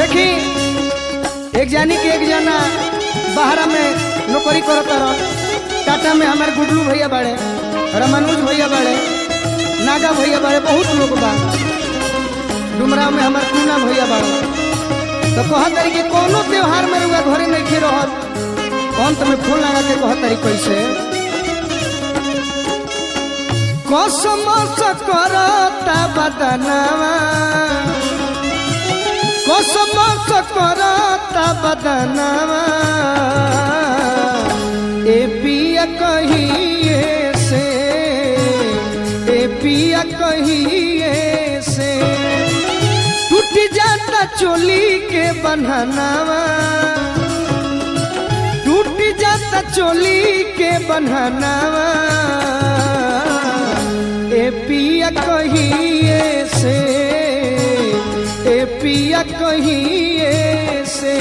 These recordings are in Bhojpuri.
देखी एक जानी के एक जना बाहर में नौकरी करता रह। टाटा में हमारे गुडलू भैया बड़े, रमनुज भैया बड़े, नागा भैया बड़े, बहुत लोग बा। डुमरा में हमारे टूना भैया बड़े। तो कह तरी कि कोनो त्योहार में रुआ घरे नहीं खे रहत। अंत में फूल लगा के कह तरी कैसे कसम करता बदनावा, कसम करता बदनावा, ए पिया कहिए से, ए पिया कहिए से टूट जाता चोली के बन्हनावा, टूट जाता चोली के बन्हनावा, ए पिया कहिए से, ए पिया कहिए से।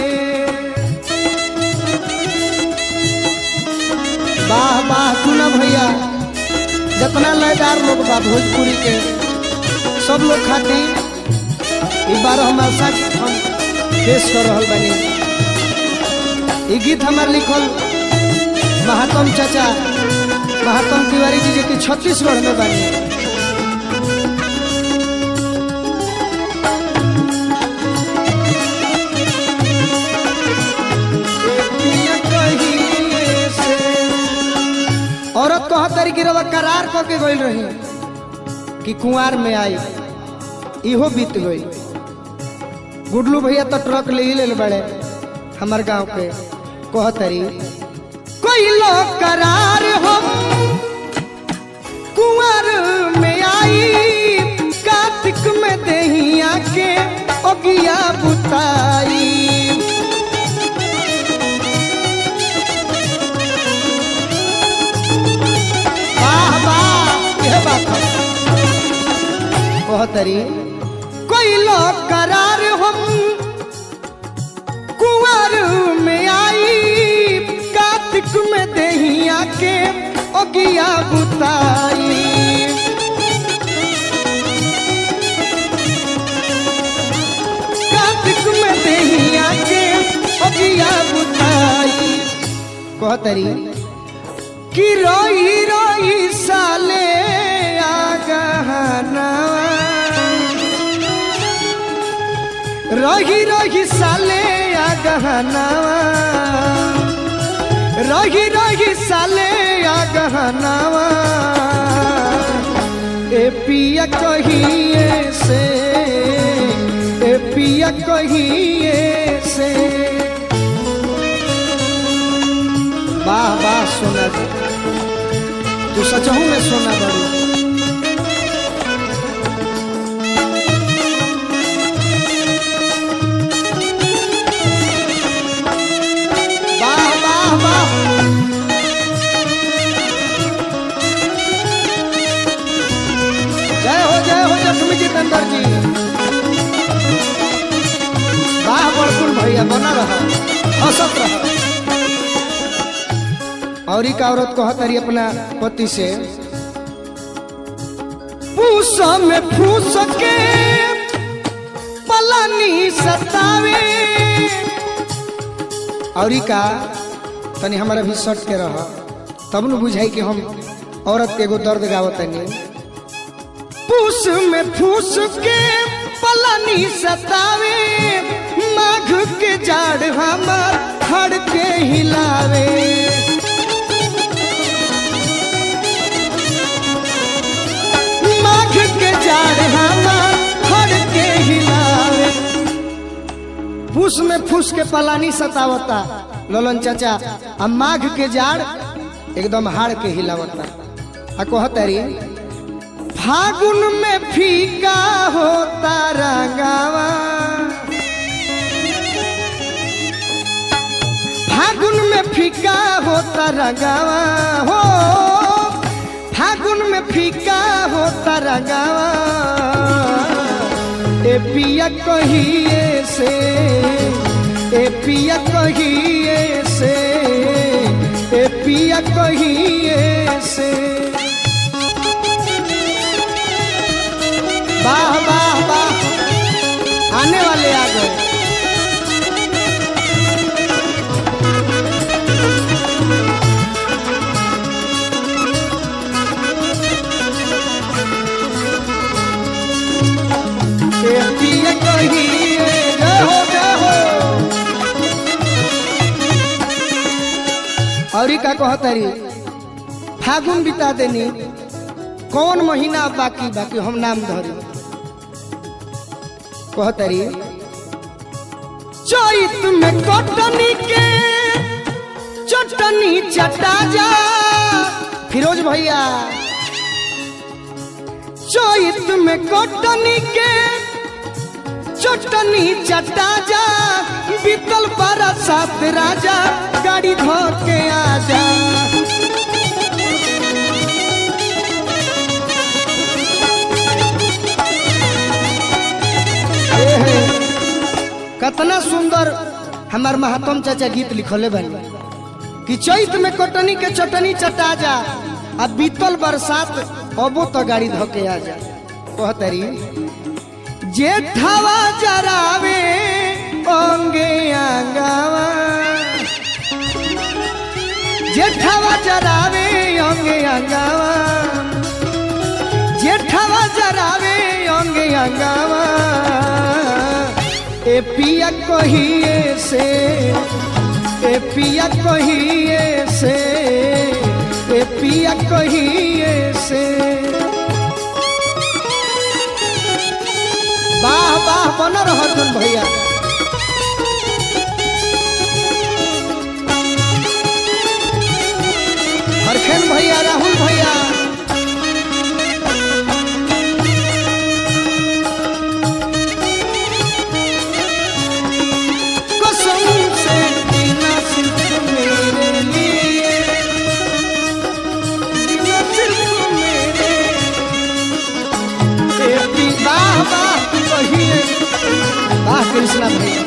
वाह वाह सुना भैया, जितना लयदार लोग बा भोजपुरी के सब लोग खाती इस बार हमारे साथ हम पेश कर रहा बनी। ये गीत हमारे लिखल महात्म चाचा महात्म तिवारी जी के छत्तीसगढ़ में बनी। औरत को हतरी की रवा करार करके गई रही कि कुंवार में आई, इहो बीत गई। गुडलू भैया तो ट्रक ले ले बड़े हमार गांव के कहतरी कोई लो करार हम कुंवर में आई, कार्तिक में देहिया के ओगिया बुताई। कहतरी कोई लो करार हम कुंवर में आई, कार्तिक में देहिया के ओगिया बुताई। कार्तिक में देहिया के ओगिया बुताई। कहतरी कि रोई रोई साले रही रही साले आ गहनावा, रही रही साले आ गहनावा, ए पिया कहिए से, ए पिया कहिए से। वाह वाह सोना तू सचहू में सोना बड़ी। जितेंद्र जी वाह बड़कुल भैया बना रहा हंसत रहा। और एक औरत कहतरी अपना पति से पूस में फूस के पलानी सतावे। और का तनी हमारा भी सट के रहा तब न बुझाई कि हम औरत के एगो दर्द गावतनी। पूस में फूस के पलानी सतावे, माघ के जाड़ हमार हड़ के हिलावे। माघ के जाड़ हमार हड़ के हिलावे। पूस में फूस के पलानी सतावता ललन चाचा, अब माघ के जाड़ एकदम हाड़ के हिलावता। आ कहतरी फागुन में फीका होता रंगावा, फागुन में फीका होता रंगावा हो, फागुन में फीका होता रंगावा। ए पिया कहिए से, ए पिया कहिए से, ए पिया कहिए से। वाह वाह वाह, आने वाले आ गए। और का कहतरी फागुन बिता देनी कौन महीना बाकी बाकी हम नाम धरी कहतरी चैत में कटनी के चटनी चटा जा फिरोज भैया चैत में कटनी के चटनी चटा जा बीतल बरसात राजा गाड़ी धो के आजा कितना सुंदर हमार महात्म चाचा गीत लिखले बनी कि चैत में कटनी के चटनी चटा जा अब बीतल बरसात अबो तो गाड़ी धोके आ जा कहतरी जेठावा जरावे अंगे अंगावा जेठावा जरावे अंगे अंगावा जेठावा जरावे अंगे अंगावा ए पिया कहिए से ए पिया कहिए से ए पिया कहिए से वाह वाह बन रहन भैया हरखेन भैया राहुल भैया कसम से जीना सिर्फ मेरे लिए जीना सिर्फ मेरे वाह वाह वाह कृष्णा भैया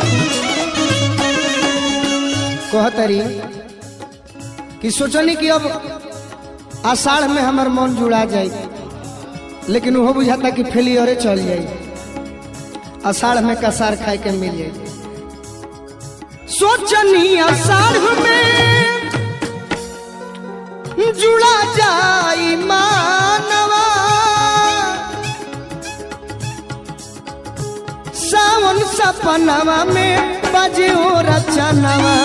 कहतरी कि सोचनी कि अब आषाढ़ में हमार मन जुड़ा जाए लेकिन वो बुझाता कि फेलियरे चल जाए आषाढ़ में कसार खाए के मिल जाए सोचनी आषाढ़ में जुड़ा जाए मानवा सावन सपनवा में बजे ओ रचनवा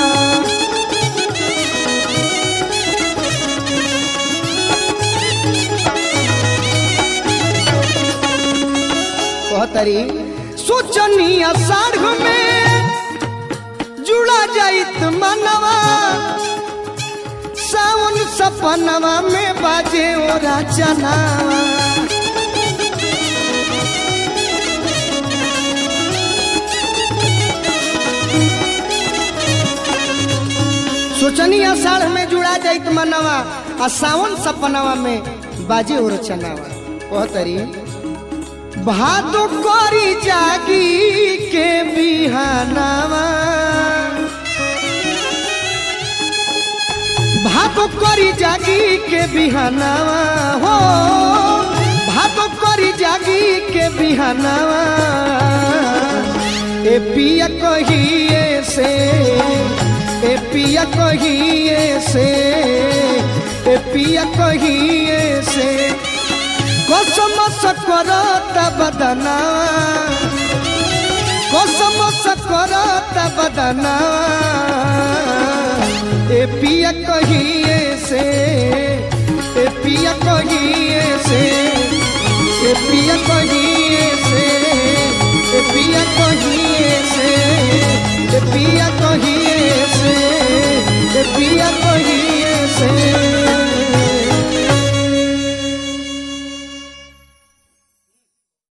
कहतरी सोचनी आषाढ़ में जुड़ा जाइत मनवा सावन सपनवा में बजे ओ रचनवा सोचनी आषाढ़ में जुड़ा जाइत मनवा आ सावन सपनवा में बाजे हो रचनावा कहतरी भादो करी जागी के बिहानावा भादो करी जागी के बिहानावा हो भादो करी जागी के बिहानावा ए पिया कहिए से ए पिया कहिए से ए पिया कहिए से कसम सकरता बदना कसम सकरता बदना ए पिया कहिए से ए पिया कहिए से ए पिया कहिए से ए पिया कहिए से ए पिया कहिए